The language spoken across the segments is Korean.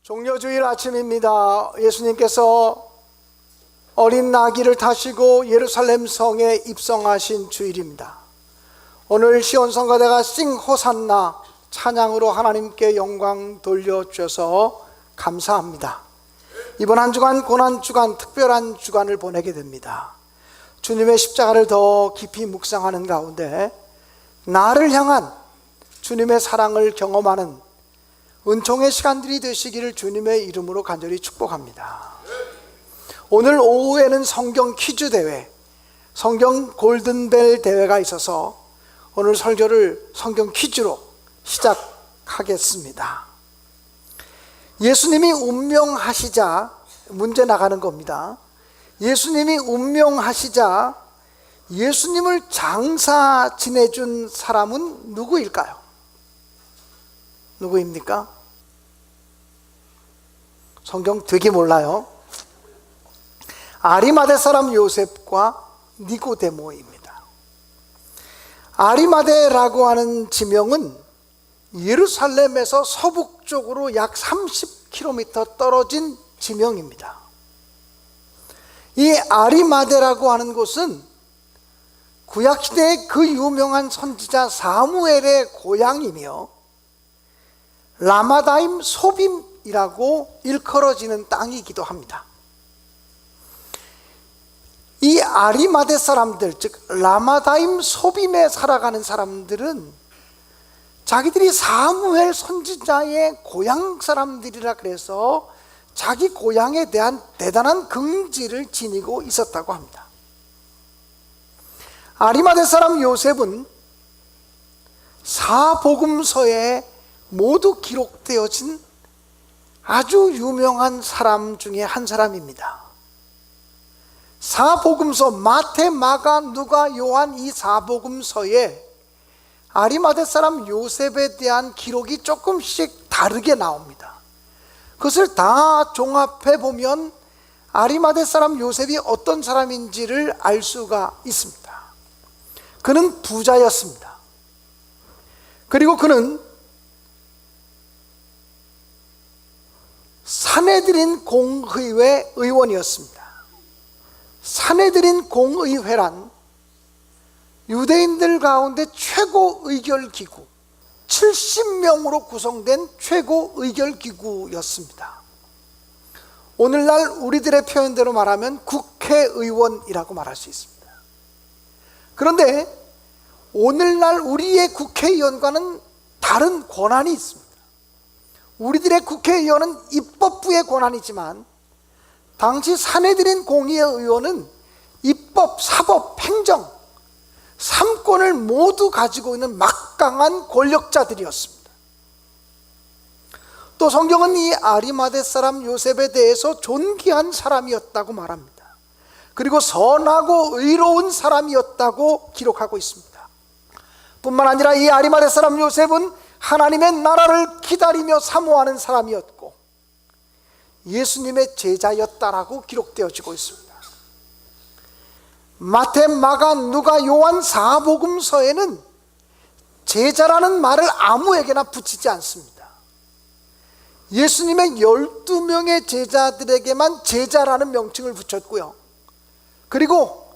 종려주일 아침입니다. 예수님께서 어린 나귀를 타시고 예루살렘 성에 입성하신 주일입니다. 오늘 시온 성가대가 싱 호산나 찬양으로 하나님께 영광 돌려주셔서 감사합니다. 이번 한 주간 고난주간, 특별한 주간을 보내게 됩니다. 주님의 십자가를 더 깊이 묵상하는 가운데 나를 향한 주님의 사랑을 경험하는 은총의 시간들이 되시기를 주님의 이름으로 간절히 축복합니다. 오늘 오후에는 성경 퀴즈 대회, 성경 골든벨 대회가 있어서 오늘 설교를 성경 퀴즈로 시작하겠습니다. 예수님이 운명하시자 문제 나가는 겁니다. 예수님이 운명하시자 예수님을 장사 지내준 사람은 누구일까요? 누구입니까? 성경 되게 몰라요. 아리마대 사람 요셉과 니고데모입니다. 아리마대라고 하는 지명은 예루살렘에서 서북쪽으로 약 30km 떨어진 지명입니다. 이 아리마대라고 하는 곳은 구약시대의 그 유명한 선지자 사무엘의 고향이며 라마다임 소빔이라고 일컬어지는 땅이기도 합니다. 이 아리마대 사람들, 즉 라마다임 소빔에 살아가는 사람들은 자기들이 사무엘 선지자의 고향 사람들이라 그래서 자기 고향에 대한 대단한 긍지를 지니고 있었다고 합니다. 아리마대 사람 요셉은 사복음서에 모두 기록되어진 아주 유명한 사람 중에 한 사람입니다. 사복음서 마태, 마가, 누가, 요한 이 사복음서에 아리마대 사람 요셉에 대한 기록이 조금씩 다르게 나옵니다. 그것을 다 종합해 보면 아리마대 사람 요셉이 어떤 사람인지를 알 수가 있습니다. 그는 부자였습니다. 그리고 그는 사내들인 공의회 의원이었습니다. 사내들인 공의회란 유대인들 가운데 최고 의결기구 70명으로 구성된 최고 의결기구였습니다. 오늘날 우리들의 표현대로 말하면 국회의원이라고 말할 수 있습니다. 그런데 오늘날 우리의 국회의원과는 다른 권한이 있습니다. 우리들의 국회의원은 입법부의 권한이지만 당시 사내들인 공의회의원은 입법, 사법, 행정 3권을 모두 가지고 있는 막강한 권력자들이었습니다. 또 성경은 이 아리마대 사람 요셉에 대해서 존귀한 사람이었다고 말합니다. 그리고 선하고 의로운 사람이었다고 기록하고 있습니다. 뿐만 아니라 이 아리마대 사람 요셉은 하나님의 나라를 기다리며 사모하는 사람이었고 예수님의 제자였다라고 기록되어지고 있습니다. 마태, 마가, 누가, 요한 사복음서에는 제자라는 말을 아무에게나 붙이지 않습니다. 예수님의 12명의 제자들에게만 제자라는 명칭을 붙였고요. 그리고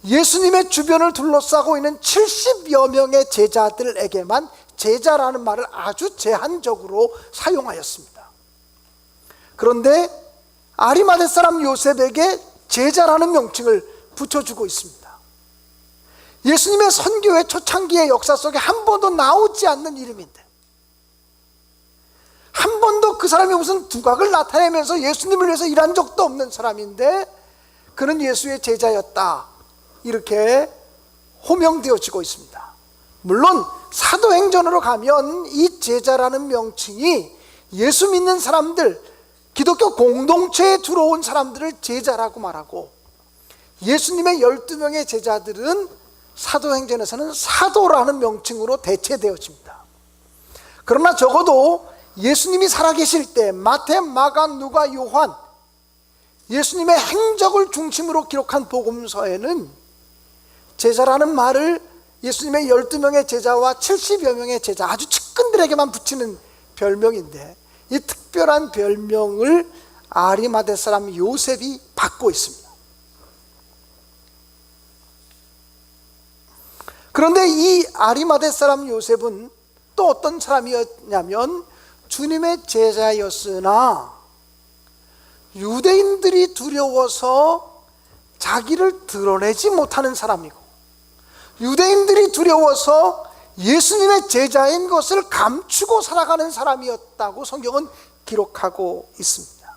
예수님의 주변을 둘러싸고 있는 70여 명의 제자들에게만 제자라는 말을 아주 제한적으로 사용하였습니다. 그런데 아리마대 사람 요셉에게 제자라는 명칭을 붙여주고 있습니다. 예수님의 선교의 초창기의 역사 속에 한 번도 나오지 않는 이름인데, 한 번도 그 사람이 무슨 두각을 나타내면서 예수님을 위해서 일한 적도 없는 사람인데 그는 예수의 제자였다, 이렇게 호명되어지고 있습니다. 물론 사도행전으로 가면 이 제자라는 명칭이 예수 믿는 사람들, 기독교 공동체에 들어온 사람들을 제자라고 말하고 예수님의 12명의 제자들은 사도행전에서는 사도라는 명칭으로 대체되어집니다. 그러나 적어도 예수님이 살아계실 때 마태, 마가, 누가, 요한 예수님의 행적을 중심으로 기록한 복음서에는 제자라는 말을 예수님의 12명의 제자와 70여 명의 제자, 아주 측근들에게만 붙이는 별명인데 이 특별한 별명을 아리마대 사람 요셉이 받고 있습니다. 그런데 이 아리마대 사람 요셉은 또 어떤 사람이었냐면 주님의 제자였으나 유대인들이 두려워서 자기를 드러내지 못하는 사람이고, 유대인들이 두려워서 예수님의 제자인 것을 감추고 살아가는 사람이었다고 성경은 기록하고 있습니다.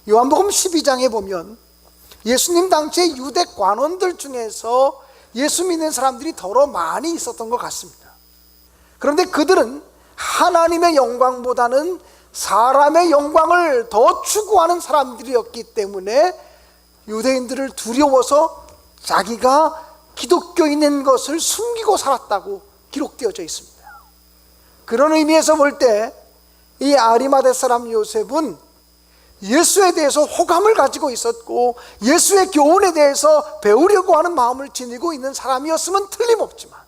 요한복음 12장에 보면 예수님 당시의 유대 관원들 중에서 예수 믿는 사람들이 더러 많이 있었던 것 같습니다. 그런데 그들은 하나님의 영광보다는 사람의 영광을 더 추구하는 사람들이었기 때문에 유대인들을 두려워서 자기가 기독교인인 것을 숨기고 살았다고 기록되어져 있습니다. 그런 의미에서 볼 때 이 아리마대 사람 요셉은 예수에 대해서 호감을 가지고 있었고 예수의 교훈에 대해서 배우려고 하는 마음을 지니고 있는 사람이었으면 틀림없지만,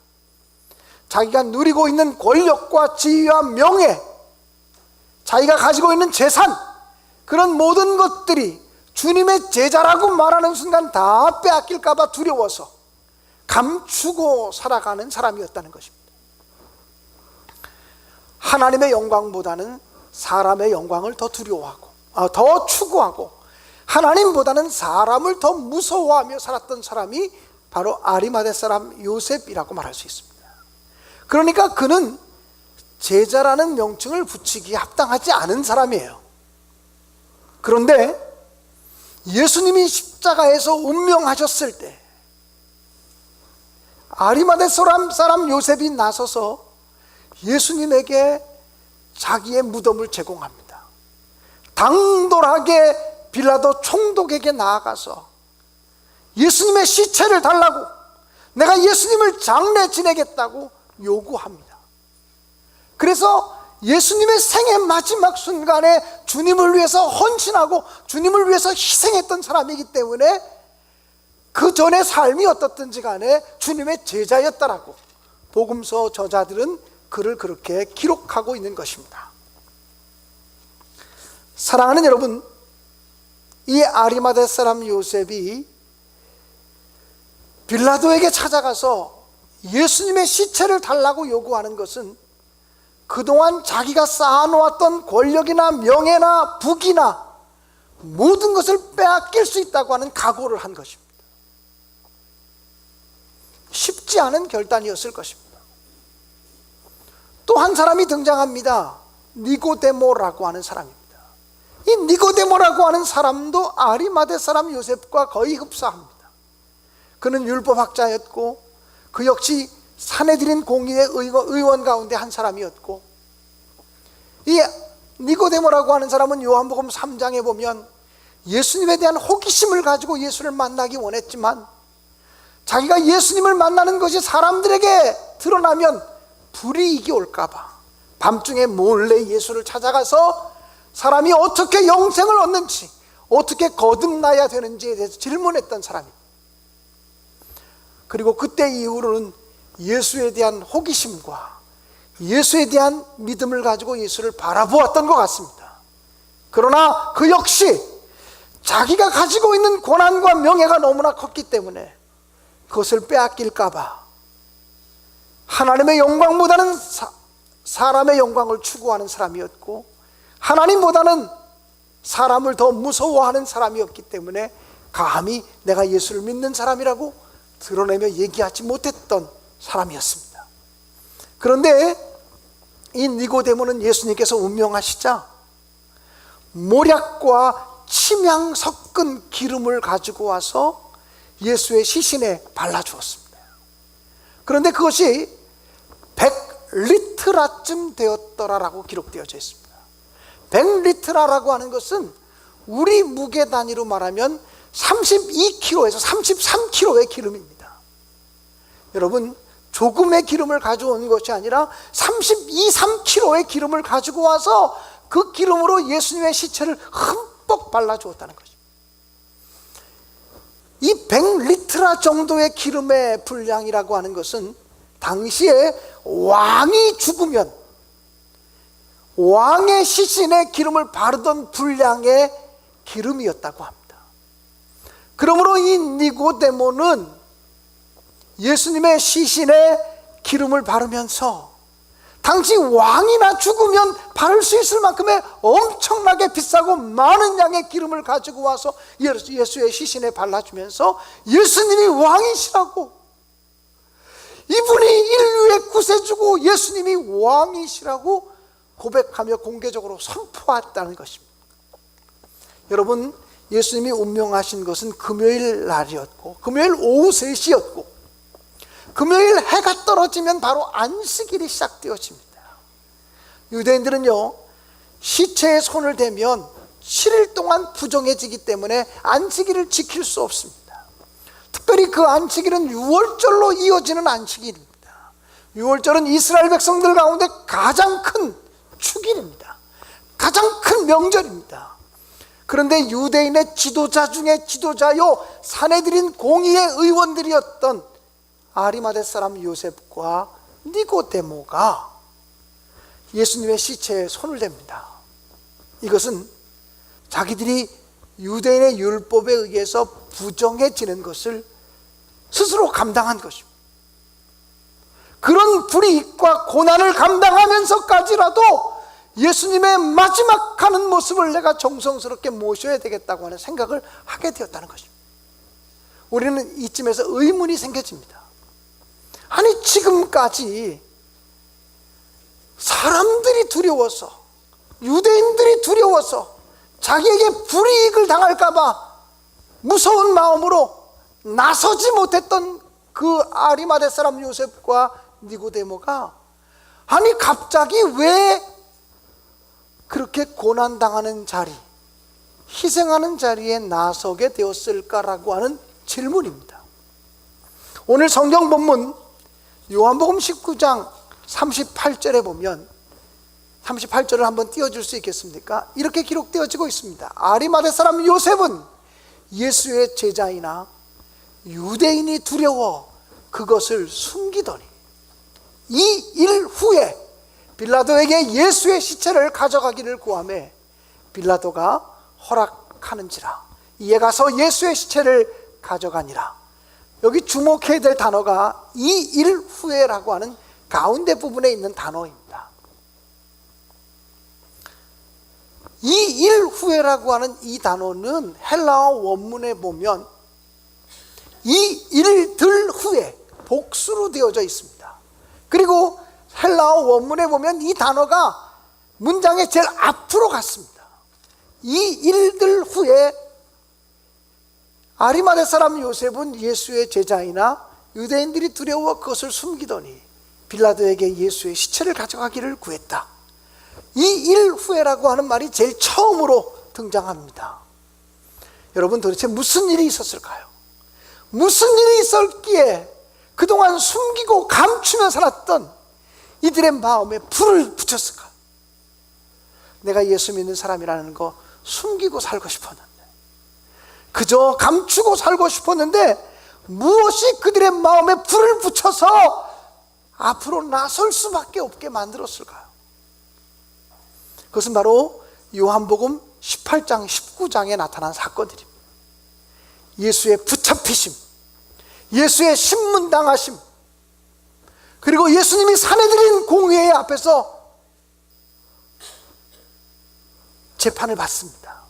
자기가 누리고 있는 권력과 지위와 명예, 자기가 가지고 있는 재산, 그런 모든 것들이 주님의 제자라고 말하는 순간 다 빼앗길까 봐 두려워서 감추고 살아가는 사람이었다는 것입니다. 하나님의 영광보다는 사람의 영광을 더 두려워하고 더 추구하고 하나님보다는 사람을 더 무서워하며 살았던 사람이 바로 아리마대 사람 요셉이라고 말할 수 있습니다. 그러니까 그는 제자라는 명칭을 붙이기에 합당하지 않은 사람이에요. 그런데 예수님이 십자가에서 운명하셨을 때 아리마대 사람 요셉이 나서서 예수님에게 자기의 무덤을 제공합니다. 당돌하게 빌라도 총독에게 나아가서 예수님의 시체를 달라고, 내가 예수님을 장례 지내겠다고 요구합니다. 그래서 예수님의 생의 마지막 순간에 주님을 위해서 헌신하고 주님을 위해서 희생했던 사람이기 때문에 그 전의 삶이 어떻든지 간에 주님의 제자였다라고 복음서 저자들은 그를 그렇게 기록하고 있는 것입니다. 사랑하는 여러분, 이 아리마대 사람 요셉이 빌라도에게 찾아가서 예수님의 시체를 달라고 요구하는 것은 그동안 자기가 쌓아놓았던 권력이나 명예나 부귀나 모든 것을 빼앗길 수 있다고 하는 각오를 한 것입니다. 쉽지 않은 결단이었을 것입니다. 또 한 사람이 등장합니다. 니고데모라고 하는 사람입니다. 이 니고데모라고 하는 사람도 아리마대 사람 요셉과 거의 흡사합니다. 그는 율법학자였고 그 역시 산헤드린 공의회 의원 가운데 한 사람이었고, 이 니고데모라고 하는 사람은 요한복음 3장에 보면 예수님에 대한 호기심을 가지고 예수를 만나기 원했지만 자기가 예수님을 만나는 것이 사람들에게 드러나면 불이익이 올까봐 밤중에 몰래 예수를 찾아가서 사람이 어떻게 영생을 얻는지, 어떻게 거듭나야 되는지에 대해서 질문했던 사람입니다. 그리고 그때 이후로는 예수에 대한 호기심과 예수에 대한 믿음을 가지고 예수를 바라보았던 것 같습니다. 그러나 그 역시 자기가 가지고 있는 고난과 명예가 너무나 컸기 때문에 그것을 빼앗길까 봐 하나님의 영광보다는 사람의 영광을 추구하는 사람이었고, 하나님보다는 사람을 더 무서워하는 사람이었기 때문에 감히 내가 예수를 믿는 사람이라고 드러내며 얘기하지 못했던 사람이었습니다. 그런데 이 니고데모는 예수님께서 운명하시자 모략과 침향 섞은 기름을 가지고 와서 예수의 시신에 발라주었습니다. 그런데 그것이 100리트라쯤 되었더라라고 기록되어져 있습니다. 100리트라라고 하는 것은 우리 무게 단위로 말하면 32kg에서 33kg의 기름입니다. 여러분, 조금의 기름을 가져온 것이 아니라 32, 3kg의 기름을 가지고 와서 그 기름으로 예수님의 시체를 흠뻑 발라주었다는 것입니다. 이 100리트라 정도의 기름의 분량이라고 하는 것은 당시에 왕이 죽으면 왕의 시신에 기름을 바르던 분량의 기름이었다고 합니다. 그러므로 이 니고데모는 예수님의 시신에 기름을 바르면서 당시 왕이나 죽으면 바를 수 있을 만큼의 엄청나게 비싸고 많은 양의 기름을 가지고 와서 예수의 시신에 발라주면서 예수님이 왕이시라고, 이분이 인류의 구세주고 예수님이 왕이시라고 고백하며 공개적으로 선포했다는 것입니다. 여러분, 예수님이 운명하신 것은 금요일 날이었고 금요일 오후 3시였고 금요일 해가 떨어지면 바로 안식일이 시작되어집니다. 유대인들은요, 시체에 손을 대면 7일 동안 부정해지기 때문에 안식일을 지킬 수 없습니다. 특별히 그 안식일은 유월절로 이어지는 안식일입니다. 유월절은 이스라엘 백성들 가운데 가장 큰 축일입니다. 가장 큰 명절입니다. 그런데 유대인의 지도자 중에 지도자요, 사내들인 공의의 의원들이었던 아리마대 사람 요셉과 니고데모가 예수님의 시체에 손을 댑니다. 이것은 자기들이 유대인의 율법에 의해서 부정해지는 것을 스스로 감당한 것입니다. 그런 불이익과 고난을 감당하면서까지라도 예수님의 마지막 가는 모습을 내가 정성스럽게 모셔야 되겠다고 하는 생각을 하게 되었다는 것입니다. 우리는 이쯤에서 의문이 생겨집니다. 아니, 지금까지 사람들이 두려워서, 유대인들이 두려워서 자기에게 불이익을 당할까봐 무서운 마음으로 나서지 못했던 그 아리마대 사람 요셉과 니고데모가, 아니 갑자기 왜 그렇게 고난당하는 자리, 희생하는 자리에 나서게 되었을까라고 하는 질문입니다. 오늘 성경 본문 요한복음 19장 38절에 보면, 38절을 한번 띄워줄 수 있겠습니까? 이렇게 기록되어지고 있습니다. 아리마대 사람 요셉은 예수의 제자이나 유대인이 두려워 그것을 숨기더니 이 일 후에 빌라도에게 예수의 시체를 가져가기를 구하매 빌라도가 허락하는지라 이에 가서 예수의 시체를 가져가니라. 여기 주목해야 될 단어가 이 일 후에라고 하는 가운데 부분에 있는 단어입니다. 이 일 후에라고 하는 이 단어는 헬라어 원문에 보면 이 일들 후에 복수로 되어져 있습니다. 그리고 헬라어 원문에 보면 이 단어가 문장의 제일 앞으로 갔습니다. 이 일들 후에 아리마대 사람 요셉은 예수의 제자이나 유대인들이 두려워 그것을 숨기더니 빌라도에게 예수의 시체를 가져가기를 구했다. 이 일 후에라고 하는 말이 제일 처음으로 등장합니다. 여러분, 도대체 무슨 일이 있었을까요? 무슨 일이 있었기에 그동안 숨기고 감추며 살았던 이들의 마음에 불을 붙였을까? 내가 예수 믿는 사람이라는 거 숨기고 살고 싶었는데, 그저 감추고 살고 싶었는데 무엇이 그들의 마음에 불을 붙여서 앞으로 나설 수밖에 없게 만들었을까요? 그것은 바로 요한복음 18장 19장에 나타난 사건들입니다. 예수의 붙잡히심, 예수의 신문당하심, 그리고 예수님이 사내들인 공회 앞에서 재판을 받습니다.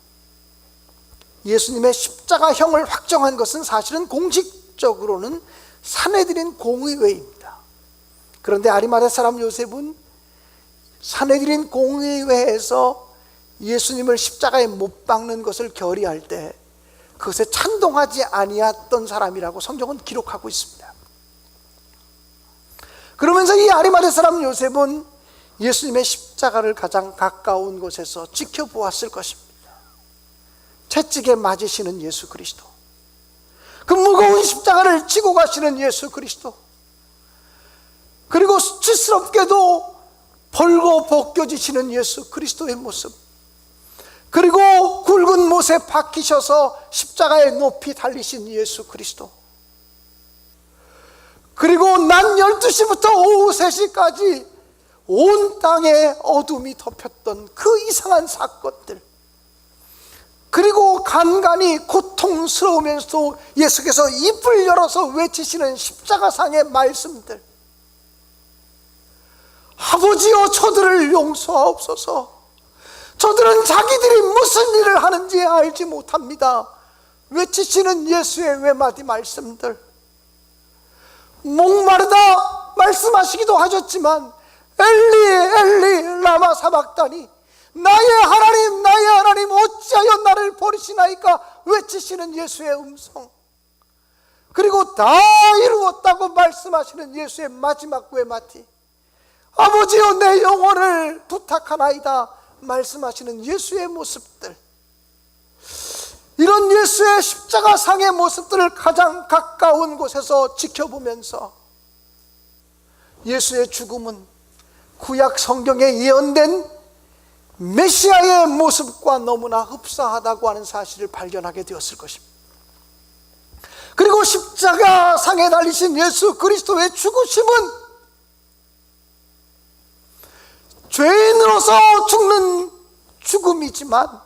예수님의 십자가형을 확정한 것은 사실은 공식적으로는 사내들인 공의회입니다. 그런데 아리마대 사람 요셉은 사내들인 공의회에서 예수님을 십자가에 못 박는 것을 결의할 때 그것에 찬동하지 아니했던 사람이라고 성경은 기록하고 있습니다. 그러면서 이 아리마대 사람 요셉은 예수님의 십자가를 가장 가까운 곳에서 지켜보았을 것입니다. 채찍에 맞으시는 예수 그리스도, 그 무거운 십자가를 지고 가시는 예수 그리스도, 그리고 수치스럽게도 벌거 벗겨지시는 예수 그리스도의 모습, 그리고 굵은 못에 박히셔서 십자가에 높이 달리신 예수 그리스도, 그리고 낮 12시부터 오후 3시까지 온 땅에 어둠이 덮였던 그 이상한 사건들, 그리고 간간히 고통스러우면서도 예수께서 입을 열어서 외치시는 십자가상의 말씀들, 아버지여 저들을 용서하옵소서, 저들은 자기들이 무슨 일을 하는지 알지 못합니다 외치시는 예수의 외마디 말씀들, 목마르다 말씀하시기도 하셨지만 엘리 엘리 라마 사박다니, 나의 하나님 어찌하여 나를 버리시나이까 외치시는 예수의 음성, 그리고 다 이루었다고 말씀하시는 예수의 마지막 외마디, 아버지여 내 영혼을 부탁하나이다 말씀하시는 예수의 모습들, 이런 예수의 십자가상의 모습들을 가장 가까운 곳에서 지켜보면서 예수의 죽음은 구약 성경에 예언된 메시아의 모습과 너무나 흡사하다고 하는 사실을 발견하게 되었을 것입니다. 그리고 십자가상에 달리신 예수 그리스도의 죽으심은 죄인으로서 죽는 죽음이지만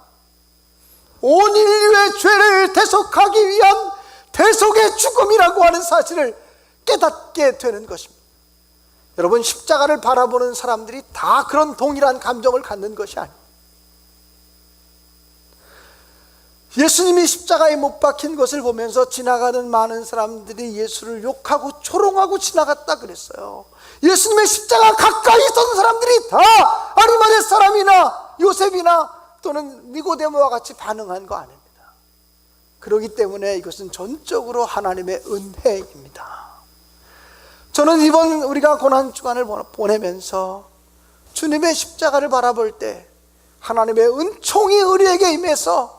온 인류의 죄를 대속하기 위한 대속의 죽음이라고 하는 사실을 깨닫게 되는 것입니다. 여러분, 십자가를 바라보는 사람들이 다 그런 동일한 감정을 갖는 것이 아닙니다. 예수님이 십자가에 못 박힌 것을 보면서 지나가는 많은 사람들이 예수를 욕하고 조롱하고 지나갔다 그랬어요. 예수님의 십자가 가까이 있던 사람들이 다 아리마대 사람이나 요셉이나 또는 니고데모와 같이 반응한 거 아닙니다. 그렇기 때문에 이것은 전적으로 하나님의 은혜입니다. 저는 이번 우리가 고난주간을 보내면서 주님의 십자가를 바라볼 때 하나님의 은총이 우리에게 임해서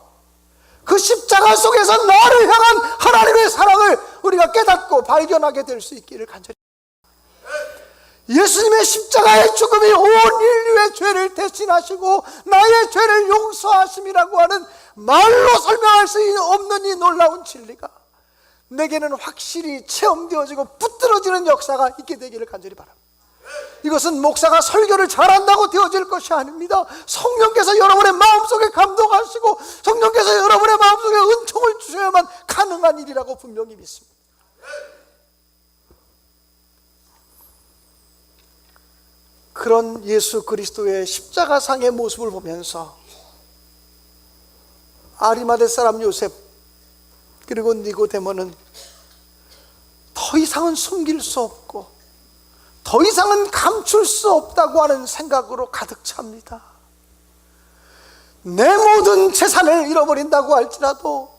그 십자가 속에서 나를 향한 하나님의 사랑을 우리가 깨닫고 발견하게 될 수 있기를 간절히, 예수님의 십자가의 죽음이 온 인류의 죄를 대신하시고 나의 죄를 용서하심이라고 하는 말로 설명할 수 없는 이 놀라운 진리가 내게는 확실히 체험되어지고 붙들어지는 역사가 있게 되기를 간절히 바랍니다. 이것은 목사가 설교를 잘한다고 되어질 것이 아닙니다. 성령께서 여러분의 마음속에 감동하시고 성령께서 여러분의 마음속에 은총을 주셔야만 가능한 일이라고 분명히 믿습니다. 그런 예수 그리스도의 십자가상의 모습을 보면서 아리마대 사람 요셉 그리고 니고데모는 더 이상은 숨길 수 없고 더 이상은 감출 수 없다고 하는 생각으로 가득 찹니다. 내 모든 재산을 잃어버린다고 할지라도,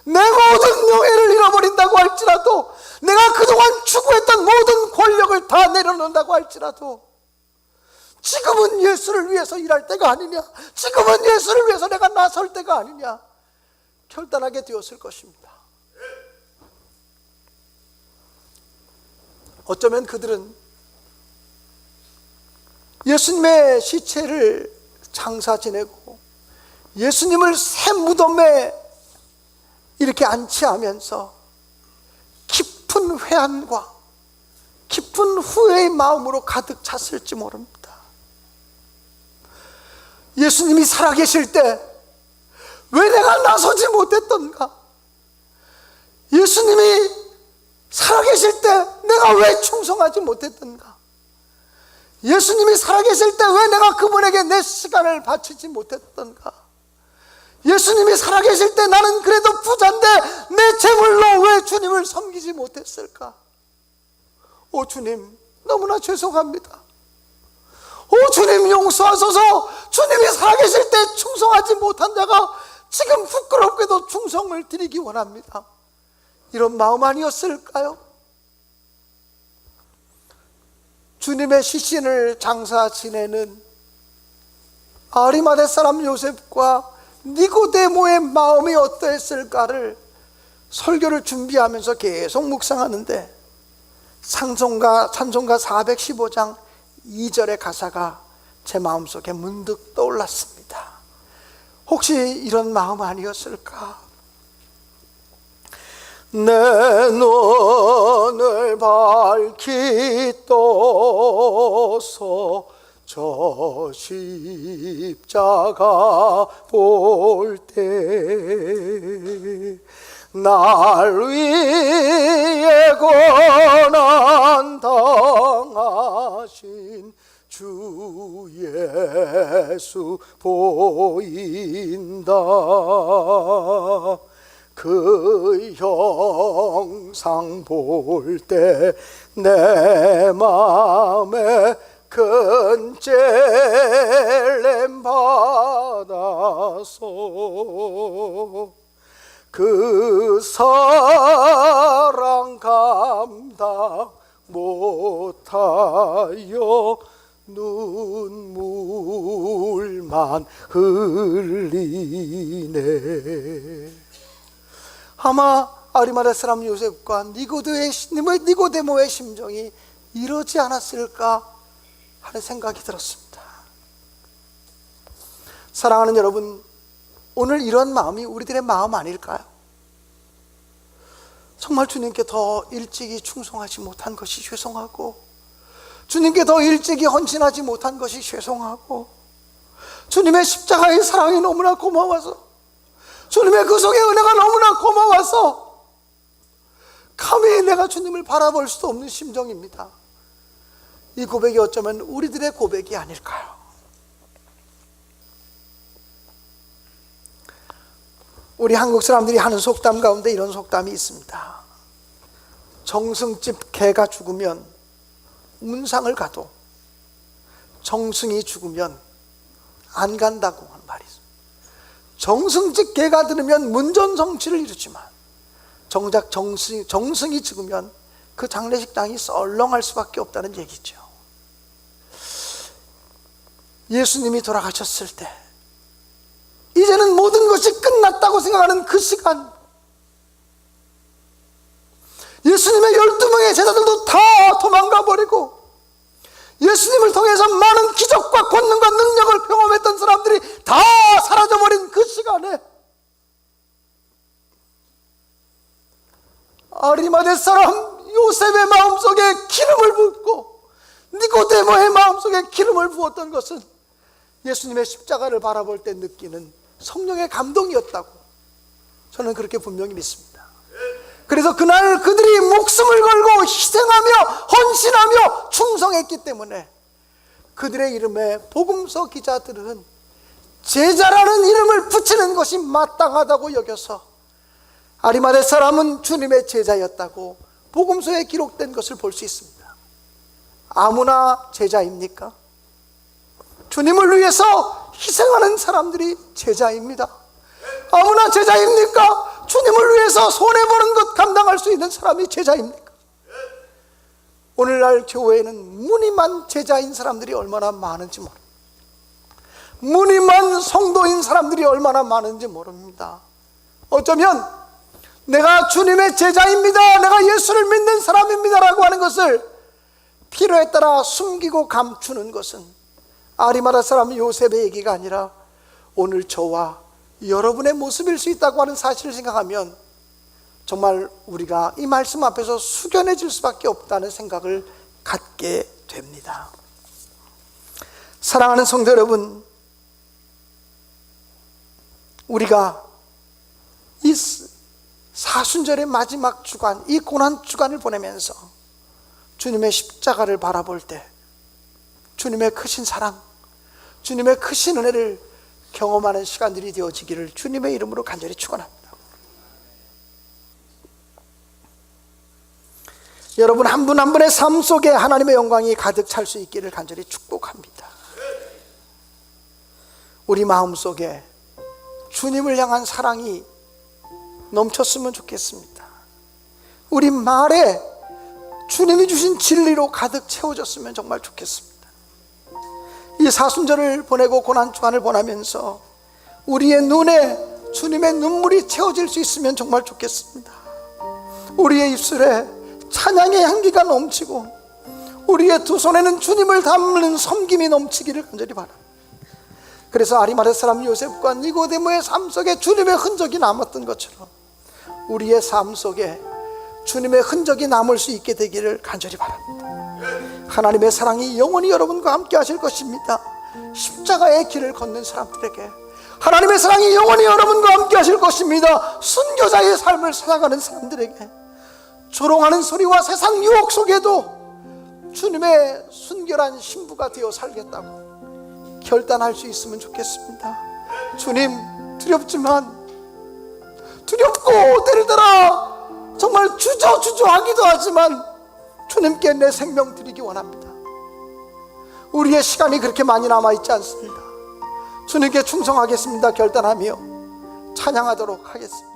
내 모든 명예를 잃어버린다고 할지라도, 내가 그동안 추구했던 모든 권력을 다 내려놓는다고 할지라도 지금은 예수를 위해서 일할 때가 아니냐, 지금은 예수를 위해서 내가 나설 때가 아니냐 결단하게 되었을 것입니다. 어쩌면 그들은 예수님의 시체를 장사 지내고 예수님을 새 무덤에 이렇게 안치하면서 깊은 회한과 깊은 후회의 마음으로 가득 찼을지 모릅니다. 예수님이 살아계실 때 왜 내가 나서지 못했던가? 예수님이 살아계실 때 내가 왜 충성하지 못했던가? 예수님이 살아계실 때 왜 내가 그분에게 내 시간을 바치지 못했던가? 예수님이 살아계실 때 나는 그래도 부자인데 내 재물로 왜 주님을 섬기지 못했을까? 오 주님, 너무나 죄송합니다. 오 주님, 용서하소서. 주님이 살아계실 때 충성하지 못한 자가 지금 부끄럽게도 충성을 드리기 원합니다. 이런 마음 아니었을까요? 주님의 시신을 장사 지내는 아리마대 사람 요셉과 니고데모의 마음이 어떠했을까를 설교를 준비하면서 계속 묵상하는데 찬송가 415장 2절의 가사가 제 마음속에 문득 떠올랐습니다. 혹시 이런 마음 아니었을까? 내 눈을 밝히 떠서 저 십자가 볼 때 날 위해 고난 당하신 주 예수 보인다. 그 형상 볼 때 내 맘에 큰 찔림 받아서 그 사랑 감당 못하여 눈물만 흘리네. 아마 아리마대 사람 요셉과 니고데모의 심정이 이러지 않았을까 하는 생각이 들었습니다. 사랑하는 여러분, 오늘 이런 마음이 우리들의 마음 아닐까요? 정말 주님께 더 일찍이 충성하지 못한 것이 죄송하고, 주님께 더 일찍이 헌신하지 못한 것이 죄송하고, 주님의 십자가의 사랑이 너무나 고마워서, 주님의 그 속의 은혜가 너무나 고마워서 감히 내가 주님을 바라볼 수도 없는 심정입니다. 이 고백이 어쩌면 우리들의 고백이 아닐까요? 우리 한국 사람들이 하는 속담 가운데 이런 속담이 있습니다. 정승집 개가 죽으면 문상을 가도 정승이 죽으면 안 간다고 하는 말이 있습니다. 정승집 개가 들으면 문전성치를 이루지만 정작 정승이 죽으면 그 장례식당이 썰렁할 수밖에 없다는 얘기죠. 예수님이 돌아가셨을 때 이제는 모든 것이 끝났다고 생각하는 그 시간, 예수님의 12명의 제자들도 다 도망가 버리고 예수님을 통해서 많은 기적과 권능과 능력을 경험했던 사람들이 다 사라져버린 그 시간에 아리마대 사람 요셉의 마음속에 기름을 붓고 니고데모의 마음속에 기름을 부었던 것은 예수님의 십자가를 바라볼 때 느끼는 성령의 감동이었다고 저는 그렇게 분명히 믿습니다. 그래서 그날 그들이 목숨을 걸고 희생하며 헌신하며 충성했기 때문에 그들의 이름에 복음서 기자들은 제자라는 이름을 붙이는 것이 마땅하다고 여겨서 아리마대 사람은 주님의 제자였다고 복음서에 기록된 것을 볼 수 있습니다. 아무나 제자입니까? 주님을 위해서 희생하는 사람들이 제자입니다. 아무나 제자입니까? 주님을 위해서 손해보는 것 감당할 수 있는 사람이 제자입니까? 오늘날 교회에는 무늬만 제자인 사람들이 얼마나 많은지 모릅니다. 무늬만 성도인 사람들이 얼마나 많은지 모릅니다. 어쩌면 내가 주님의 제자입니다, 내가 예수를 믿는 사람입니다 라고 하는 것을 필요에 따라 숨기고 감추는 것은 아리마다 사람 요셉의 얘기가 아니라 오늘 저와 여러분의 모습일 수 있다고 하는 사실을 생각하면 정말 우리가 이 말씀 앞에서 숙연해질 수밖에 없다는 생각을 갖게 됩니다. 사랑하는 성도 여러분, 우리가 이 사순절의 마지막 주간, 이 고난 주간을 보내면서 주님의 십자가를 바라볼 때 주님의 크신 사랑, 주님의 크신 은혜를 경험하는 시간들이 되어지기를 주님의 이름으로 간절히 축원합니다. 여러분 한 분 한 분의 삶 속에 하나님의 영광이 가득 찰 수 있기를 간절히 축복합니다. 우리 마음 속에 주님을 향한 사랑이 넘쳤으면 좋겠습니다. 우리 말에 주님이 주신 진리로 가득 채워졌으면 정말 좋겠습니다. 이 사순절을 보내고 고난주간을 보내면서 우리의 눈에 주님의 눈물이 채워질 수 있으면 정말 좋겠습니다. 우리의 입술에 찬양의 향기가 넘치고 우리의 두 손에는 주님을 담는 섬김이 넘치기를 간절히 바랍니다. 그래서 아리마대 사람 요셉과 니고데모의 삶 속에 주님의 흔적이 남았던 것처럼 우리의 삶 속에 주님의 흔적이 남을 수 있게 되기를 간절히 바랍니다. 하나님의 사랑이 영원히 여러분과 함께 하실 것입니다. 십자가의 길을 걷는 사람들에게 하나님의 사랑이 영원히 여러분과 함께 하실 것입니다. 순교자의 삶을 살아가는 사람들에게 조롱하는 소리와 세상 유혹 속에도 주님의 순결한 신부가 되어 살겠다고 결단할 수 있으면 좋겠습니다. 주님, 두렵지만 두렵고 때리더라 정말 주저하기도 하지만 주님께 내 생명 드리기 원합니다. 우리의 시간이 그렇게 많이 남아있지 않습니다. 주님께 충성하겠습니다 결단하며 찬양하도록 하겠습니다.